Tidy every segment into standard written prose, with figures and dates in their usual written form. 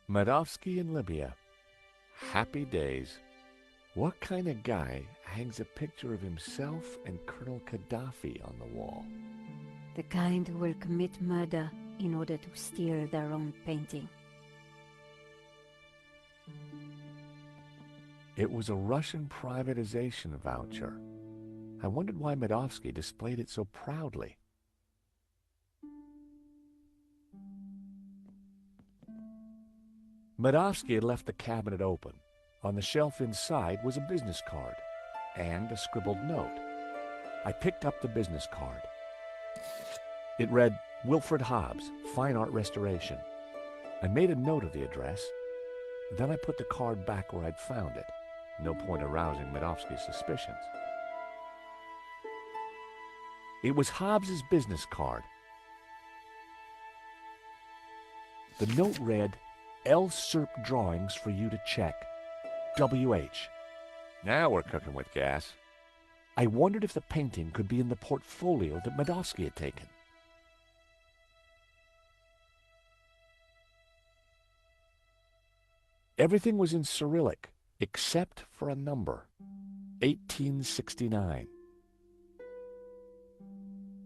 Medovsky in Libya. Happy days. What kind of guy hangs a picture of himself and Colonel Gaddafi on the wall? The kind who will commit murder in order to steal their own painting. It was a Russian privatization voucher. I wondered why Medovsky displayed it so proudly. Medovsky had left the cabinet open. On the shelf inside was a business card and a scribbled note. I picked up the business card. It read, Wilfred Hobbs, Fine Art Restoration. I made a note of the address. Then I put the card back where I'd found it. No point arousing Medovsky's suspicions. It was Hobbs's business card. The note read, L-SERP drawings for you to check. W.H. Now we're cooking with gas. I wondered if the painting could be in the portfolio that Medovsky had taken. Everything was in Cyrillic, except for a number, 1869.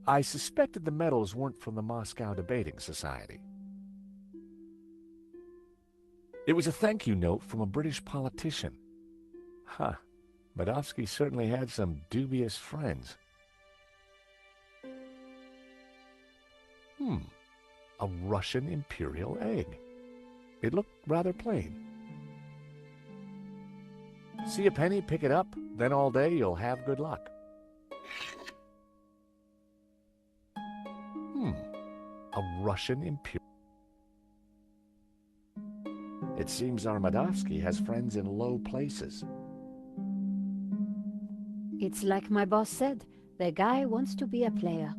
I suspected the medals weren't from the Moscow Debating Society. It was a thank you note from a British politician. Huh, Medovsky certainly had some dubious friends. A Russian imperial egg. It looked rather plain. See a penny, pick it up, then all day you'll have good luck. A Russian imperial. It seems our Medovsky has friends in low places. It's like my boss said, the guy wants to be a player.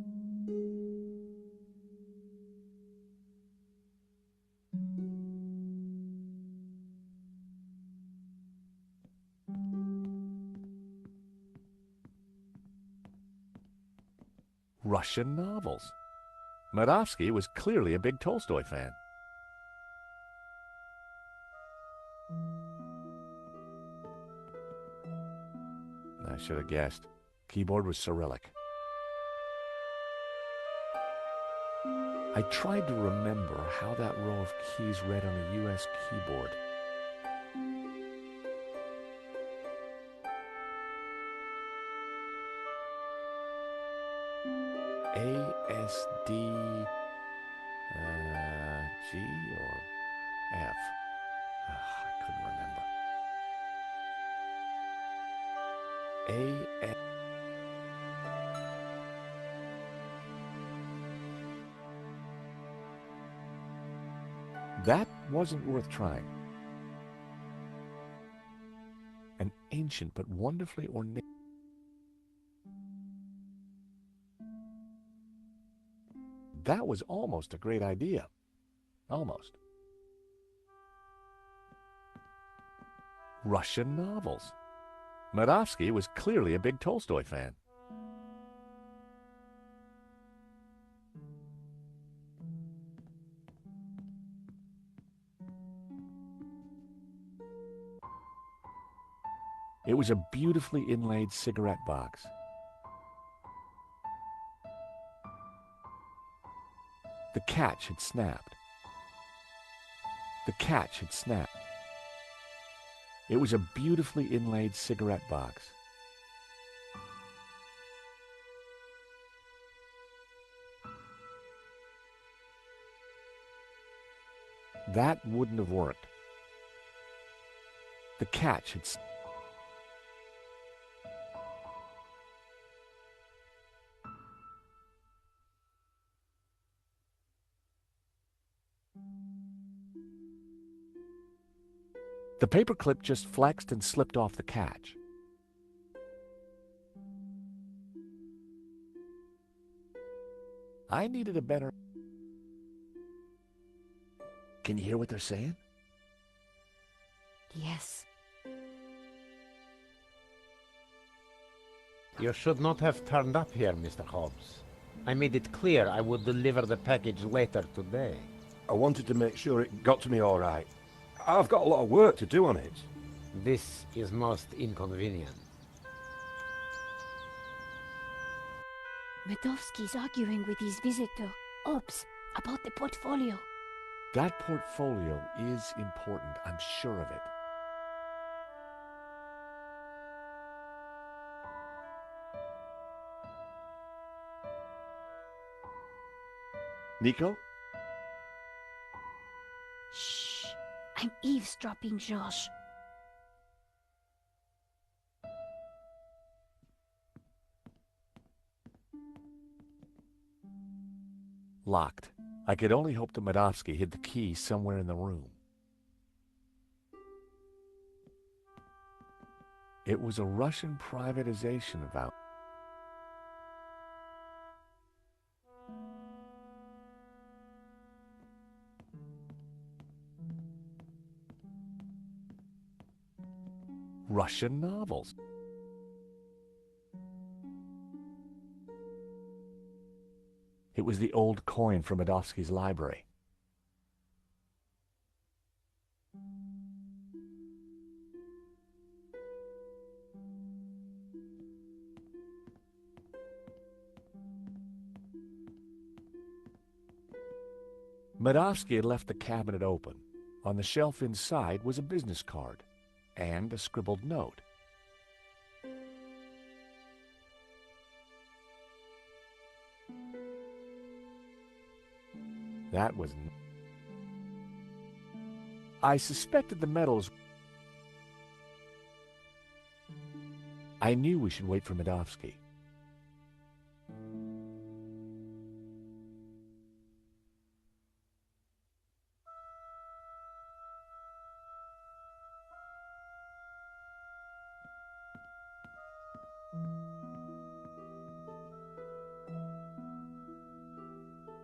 Russian novels. Medovsky was clearly a big Tolstoy fan. I should have guessed. Keyboard was Cyrillic. I tried to remember how that row of keys read on a U.S. keyboard. A-S-D... G or F? I couldn't remember. A-S... That wasn't worth trying. An ancient but wonderfully ornate... That was almost a great idea. Almost. Russian novels. Medovsky was clearly a big Tolstoy fan. It was a beautifully inlaid cigarette box. The catch had snapped. The catch had snapped. It was a beautifully inlaid cigarette box. That wouldn't have worked. The catch had snapped. The paperclip just flexed and slipped off the catch. I needed a better... Can you hear what they're saying? Yes. You should not have turned up here, Mr. Hobbs. I made it clear I would deliver the package later today. I wanted to make sure it got to me all right. I've got a lot of work to do on it. This is most inconvenient. Medovsky's arguing with his visitor, Hobbs, about the portfolio. That portfolio is important, I'm sure of it. Nico? Shh! I'm eavesdropping, Josh. Locked. I could only hope that Medovsky hid the key somewhere in the room. It was a Russian privatization about. Russian novels. It was the old coin from Medovsky's library. Medovsky had left the cabinet open. On the shelf inside was a business card and a scribbled note. That was... I suspected the metals... I knew we should wait for Medovsky.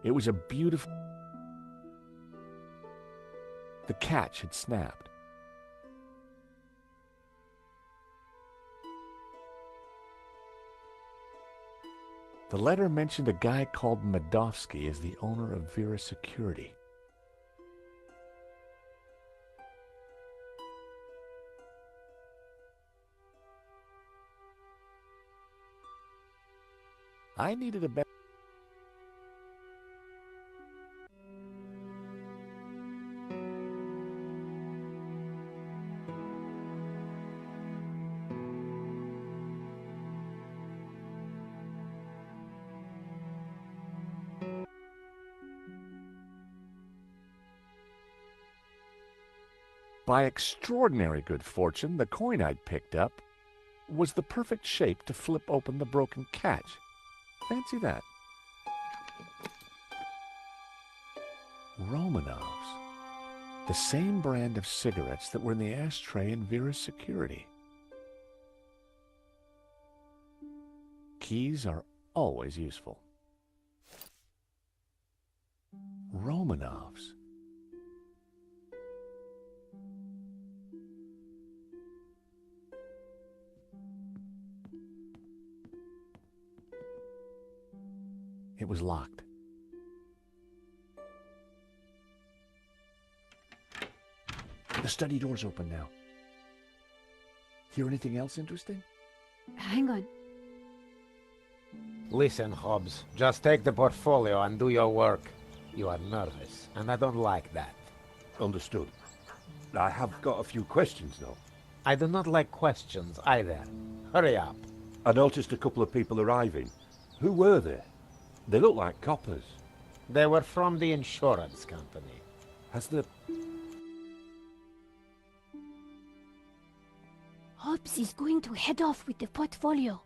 It was a beautiful... The catch had snapped. The letter mentioned a guy called Medovsky as the owner of Vera Security. I needed a better... By extraordinary good fortune, the coin I'd picked up was the perfect shape to flip open the broken catch. Fancy that. Romanovs. The same brand of cigarettes that were in the ashtray in Vera's Security. Keys are always useful. Romanovs. It was locked. The study door's open now. Hear anything else interesting? Hang on. Listen, Hobbs, just take the portfolio and do your work. You are nervous, and I don't like that. Understood. I have got a few questions, though. I do not like questions either. Hurry up. I noticed a couple of people arriving. Who were they? They look like coppers. They were from the insurance company. Has the... Hobbs is going to head off with the portfolio.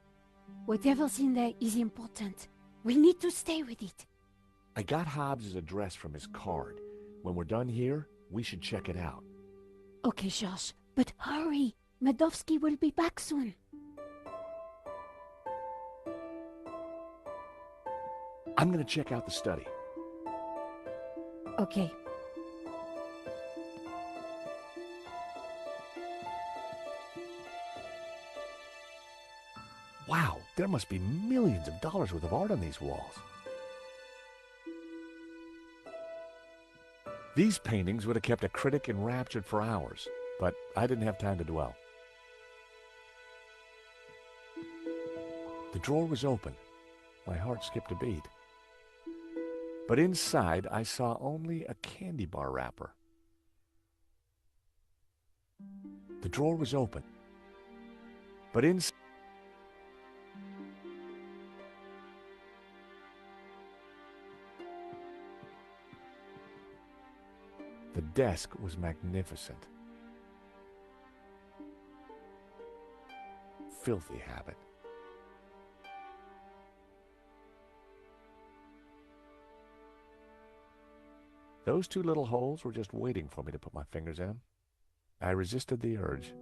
Whatever's in there is important. We need to stay with it. I got Hobbs' address from his card. When we're done here, we should check it out. Okay, Josh, but hurry. Medovsky will be back soon. I'm gonna check out the study. Okay. Wow, there must be millions of dollars worth of art on these walls. These paintings would have kept a critic enraptured for hours, but I didn't have time to dwell. The drawer was open. My heart skipped a beat. But inside, I saw only a candy bar wrapper. The drawer was open. But inside, the desk was magnificent. Filthy habit. Those two little holes were just waiting for me to put my fingers in them. I resisted the urge.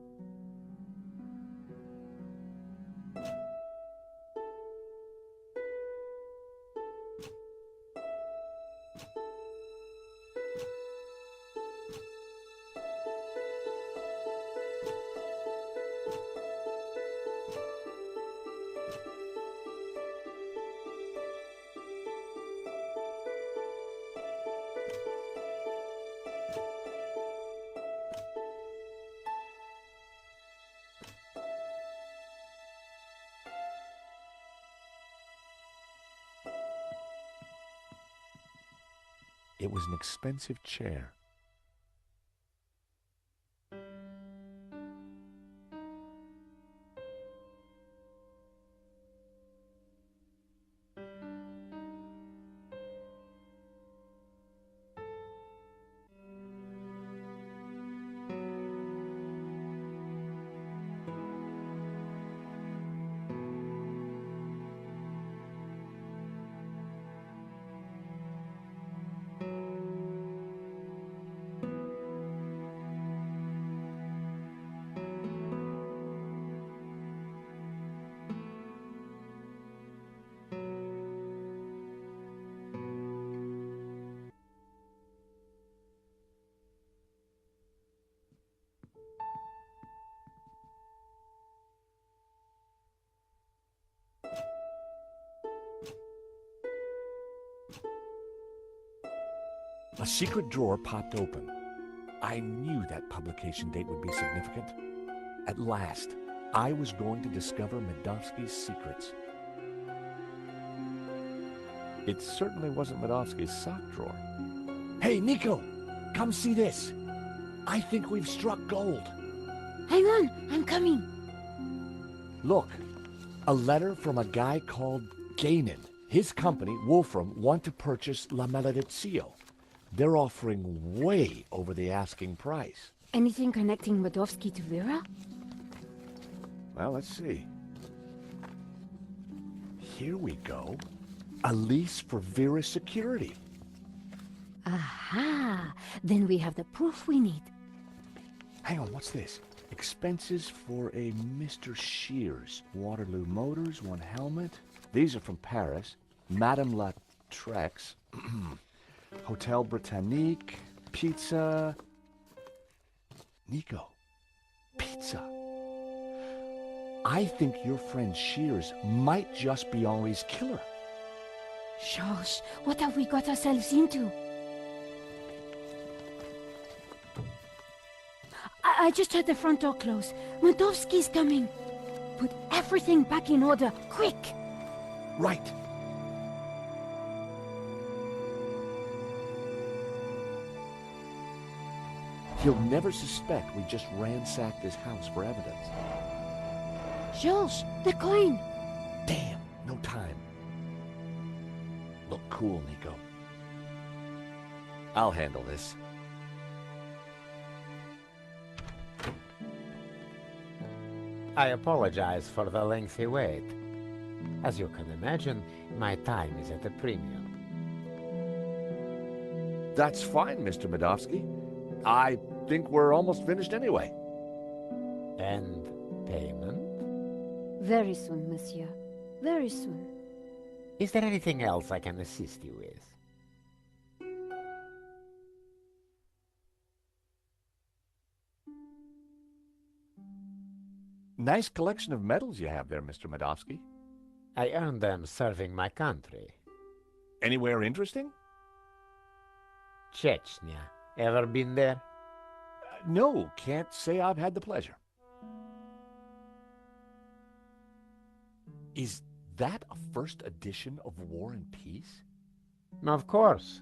It was an expensive chair. A secret drawer popped open. I knew that publication date would be significant. At last, I was going to discover Medovsky's secrets. It certainly wasn't Medovsky's sock drawer. Hey, Nico! Come see this! I think we've struck gold. Hang on, I'm coming. Look, a letter from a guy called Gainin. His company, Wolfram, want to purchase La Maledizio. They're offering way over the asking price. Anything connecting Medovsky to Vera? Well, let's see. Here we go. A lease for Vera's security. Aha! Then we have the proof we need. Hang on, what's this? Expenses for a Mr. Shears. Waterloo Motors, one helmet. These are from Paris. Madame La Trex. Hotel Britannique. Pizza. Nico. Pizza. I think your friend Shears might just be Henri's killer. Georges, what have we got ourselves into? I just heard the front door close. Medovsky's coming. Put everything back in order, quick! Right. He'll never suspect we just ransacked his house for evidence. Georges, the coin! Damn, no time. Look cool, Nico. I'll handle this. I apologize for the lengthy wait. As you can imagine, my time is at a premium. That's fine, Mr. Medovsky. I think we're almost finished anyway. And payment? Very soon, monsieur. Very soon. Is there anything else I can assist you with? Nice collection of medals you have there, Mr. Medovsky. I earned them serving my country. Anywhere interesting? Chechnya. Ever been there? No, can't say I've had the pleasure. Is that a first edition of War and Peace? Of course.